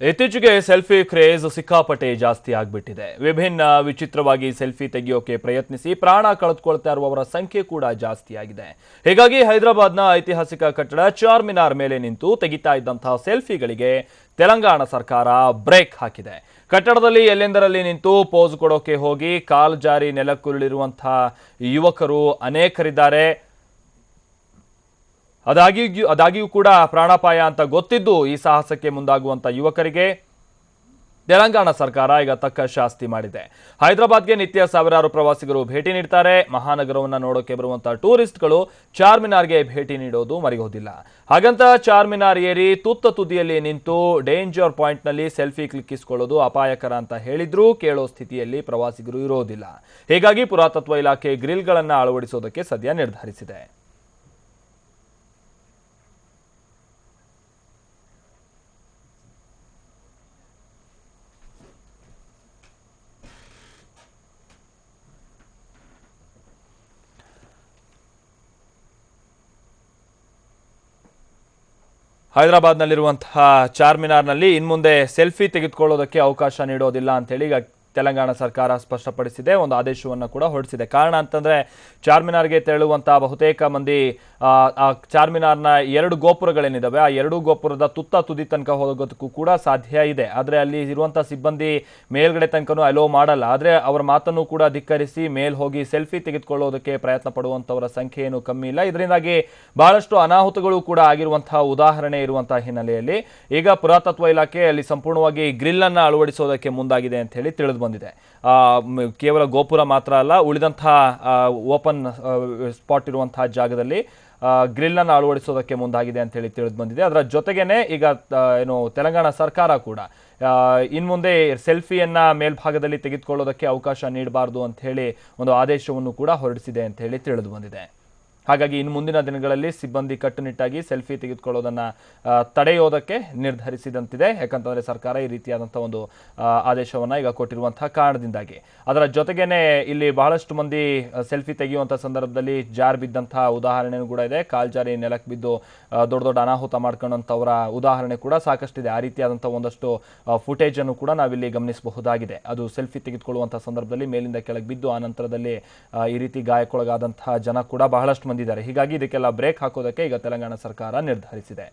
ಇತ್ತೀಚೆಗೆ selfie craze ಸಿಕ್ಕಾಪಟ್ಟೆ ಜಾಸ್ತಿ ಆಗಿಬಿಟ್ಟಿದೆ. ವಿಭಿನ್ನ ವಿಚಿತ್ರವಾಗಿ ಸೆಲ್ಫಿ ತೆಗೆಯೋಕೆ ಪ್ರಯತ್ನಿಸಿ ಪ್ರಾಣ ಕಳೆದುಕೊಳ್ತಾ ಇರುವವರ ಸಂಖ್ಯೆ ಕೂಡ ಜಾಸ್ತಿ ಆಗಿದೆ. ಹೀಗಾಗಿ ಹೈದರಾಬಾದ್ನ ಐತಿಹಾಸಿಕ ಕಟ್ಟಡ ಚಾರ್ಮಿನಾರ್ ಮೇಲೆ ನಿಂತು ತೆಗಿತಾ ಇದ್ದಂತಹ ಸೆಲ್ಫಿಗಳಿಗೆ ತೆಲಂಗಾಣ ಸರ್ಕಾರ ಬ್ರೇಕ್ ಹಾಕಿದೆ. ಕಟ್ಟಡದಲ್ಲಿ ಎಲ್ಲೆಂದರಲ್ಲಿ ನಿಂತು ಪೋಸ್ ಕೊಡೋಕೆ ಹೋಗಿ ಕಾಲು ಜಾರಿ ನೆಲಕ್ಕುರುಳಿರುವಂತಹ ಯುವಕರು ಅನೇಕರಿದ್ದಾರೆ. ಅದಾಗಿಯೂ ಕೂಡ ಪ್ರಾಣಾಪಾಯ ಅಂತ ಗೊತ್ತಿದ್ದು ಈ ಸಾಹಸಕ್ಕೆ ಮುಂದಾಗುವಂತ ಯುವಕರಿಗೆ ತೆಲಂಗಾಣ ಸರ್ಕಾರ ಈಗ ತಕ್ಕ ಶಾಸ್ತಿ ಮಾಡಿದೆ. ಹೈದರಾಬಾದ್ಗೆ ನಿತ್ಯ ಸಾವಿರಾರು ಪ್ರವಾಸಿಗರು ಭೇಟಿ ನೀಡ್ತಾರೆ. ಮಹಾನಗರವನ್ನು ನೋಡೋಕೆ ಬರುವಂತಹ ಟೂರಿಸ್ಟ್ಗಳು ಚಾರ್ಮಿನಾರ್ಗೆ ಭೇಟಿ ನೀಡೋದು ಮರೆಯೋದಿಲ್ಲ. ಹಾಗಂತ ಚಾರ್ಮಿನಾರ್ ಏರಿ ತುತ್ತ ತುದಿಯಲ್ಲಿ ನಿಂತು ಡೇಂಜರ್ ಪಾಯಿಂಟ್ನಲ್ಲಿ ಸೆಲ್ಫಿ ಕ್ಲಿಕ್ಕಿಸಿಕೊಳ್ಳೋದು ಅಪಾಯಕರ ಅಂತ ಹೇಳಿದ್ರೂ ಕೇಳೋ ಸ್ಥಿತಿಯಲ್ಲಿ ಪ್ರವಾಸಿಗರು ಇರೋದಿಲ್ಲ. ಹೀಗಾಗಿ ಪುರಾತತ್ವ ಇಲಾಖೆ ಗ್ರಿಲ್ಗಳನ್ನು ಅಳವಡಿಸೋದಕ್ಕೆ ಸದ್ಯ ನಿರ್ಧರಿಸಿದೆ. ಹೈದರಾಬಾದ್ನಲ್ಲಿರುವಂತಹ ಚಾರ್ಮಿನಾರ್ನಲ್ಲಿ ಇನ್ಮುಂದೆ ಸೆಲ್ಫಿ ತೆಗೆದುಕೊಳ್ಳೋದಕ್ಕೆ ಅವಕಾಶ ನೀಡೋದಿಲ್ಲ ಅಂತೇಳಿ ಈಗ ತೆಲಂಗಾಣ ಸರ್ಕಾರ ಸ್ಪಷ್ಟಪಡಿಸಿದೆ. ಒಂದು ಆದೇಶವನ್ನು ಕೂಡ ಹೊರಡಿಸಿದೆ. ಕಾರಣ ಅಂತಂದ್ರೆ ಚಾರ್ಮಿನಾರ್ಗೆ ತೆರಳುವಂತಹ ಬಹುತೇಕ ಮಂದಿ ಆ ಚಾರ್ಮಿನಾರ್ನ 2 ಗೋಪುರಗಳೇನಿದಾವೆ ಆ 2 ಗೋಪುರದ ತುತ್ತ ತುದಿ ತನಕ ಹೋಗೋದಕ್ಕೂ ಕೂಡ ಸಾಧ್ಯ ಇದೆ. ಆದರೆ ಅಲ್ಲಿ ಇರುವಂತಹ ಸಿಬ್ಬಂದಿ ಮೇಲ್ಗಡೆ ತನಕನೂ ಅಲೋ ಮಾಡಲ್ಲ. ಆದರೆ ಅವರ ಮಾತನ್ನು ಕೂಡ ಧಿಕ್ಕರಿಸಿ ಮೇಲ್ ಹೋಗಿ ಸೆಲ್ಫಿ ತೆಗೆದುಕೊಳ್ಳೋದಕ್ಕೆ ಪ್ರಯತ್ನ ಪಡುವಂತವರ ಸಂಖ್ಯೆ ಏನು ಕಮ್ಮಿ ಇಲ್ಲ. ಇದರಿಂದಾಗಿ ಬಹಳಷ್ಟು ಅನಾಹುತಗಳು ಕೂಡ ಆಗಿರುವಂತಹ ಉದಾಹರಣೆ ಇರುವಂತಹ ಹಿನ್ನೆಲೆಯಲ್ಲಿ ಈಗ ಪುರಾತತ್ವ ಇಲಾಖೆ ಅಲ್ಲಿ ಸಂಪೂರ್ಣವಾಗಿ ಗ್ರಿಲ್ ಅನ್ನ ಅಳವಡಿಸೋದಕ್ಕೆ ಮುಂದಾಗಿದೆ ಅಂತ ಹೇಳಿ ತಿಳಿದು ಬಂದಿದೆ. ಕೇವಲ ಗೋಪುರ ಮಾತ್ರ ಅಲ್ಲ, ಉಳಿದಂತಹ ಓಪನ್ ಸ್ಪಾಟ್ ಇರುವಂತಹ ಜಾಗದಲ್ಲಿ ಗ್ರಿಲ್ ಅನ್ನು ಅಳವಡಿಸೋದಕ್ಕೆ ಮುಂದಾಗಿದೆ ಅಂತ ಹೇಳಿ ತಿಳಿದು ಬಂದಿದೆ. ಅದರ ಜೊತೆಗೇನೆ ಈಗ ಏನು ತೆಲಂಗಾಣ ಸರ್ಕಾರ ಕೂಡ ಇನ್ಮುಂದೆ ಸೆಲ್ಫಿಯನ್ನ ಮೇಲ್ಭಾಗದಲ್ಲಿ ತೆಗೆದುಕೊಳ್ಳೋದಕ್ಕೆ ಅವಕಾಶ ನೀಡಬಾರದು ಅಂತ ಹೇಳಿ ಒಂದು ಆದೇಶವನ್ನು ಕೂಡ ಹೊರಡಿಸಿದೆ ಅಂತ ಹೇಳಿ ತಿಳಿದು ಬಂದಿದೆ. ಹಾಗಾಗಿ ಇನ್ನು ಮುಂದಿನ ದಿನಗಳಲ್ಲಿ ಸಿಬ್ಬಂದಿ ಕಟ್ಟುನಿಟ್ಟಾಗಿ ಸೆಲ್ಫಿ ತೆಗೆದುಕೊಳ್ಳೋದನ್ನ ತಡೆಯೋದಕ್ಕೆ ನಿರ್ಧರಿಸಿದಂತಿದೆ. ಯಾಕಂತಂದ್ರೆ ಸರ್ಕಾರ ಈ ರೀತಿಯಾದಂತಹ ಒಂದು ಆದೇಶವನ್ನ ಈಗ ಕೊಟ್ಟಿರುವಂತಹ ಕಾರಣದಿಂದಾಗಿ. ಅದರ ಜೊತೆಗೇನೆ ಇಲ್ಲಿ ಬಹಳಷ್ಟು ಮಂದಿ ಸೆಲ್ಫಿ ತೆಗೆಯುವಂತಹ ಸಂದರ್ಭದಲ್ಲಿ ಜಾರ್ ಬಿದ್ದಂತಹ ಉದಾಹರಣೆ ಕೂಡ ಇದೆ. ಕಾಲ್ಜಾರಿ ನೆಲಕ್ಕೆ ಬಿದ್ದು ದೊಡ್ಡ ದೊಡ್ಡ ಅನಾಹುತ ಮಾಡ್ಕೊಂಡಂತವರ ಉದಾಹರಣೆ ಕೂಡ ಸಾಕಷ್ಟಿದೆ. ಆ ರೀತಿಯಾದಂತಹ ಒಂದಷ್ಟು ಫುಟೇಜ್ ಅನ್ನು ಕೂಡ ನಾವಿಲ್ಲಿ ಗಮನಿಸಬಹುದಾಗಿದೆ. ಅದು ಸೆಲ್ಫಿ ತೆಗೆದುಕೊಳ್ಳುವಂತಹ ಸಂದರ್ಭದಲ್ಲಿ ಮೇಲಿಂದ ಕೆಳಗೆ ಬಿದ್ದು ಆ ನಂತರದಲ್ಲಿ ಈ ರೀತಿ ಗಾಯಕ್ಕೊಳಗಾದಂತಹ ಜನ ಕೂಡ ಬಹಳಷ್ಟು ಮಂದಿದ್ದಾರೆ. ಹೀಗಾಗಿ ಇದಕ್ಕೆಲ್ಲ ಬ್ರೇಕ್ ಹಾಕೋದಕ್ಕೆ ಈಗ ತೆಲಂಗಾಣ ಸರ್ಕಾರ ನಿರ್ಧರಿಸಿದೆ.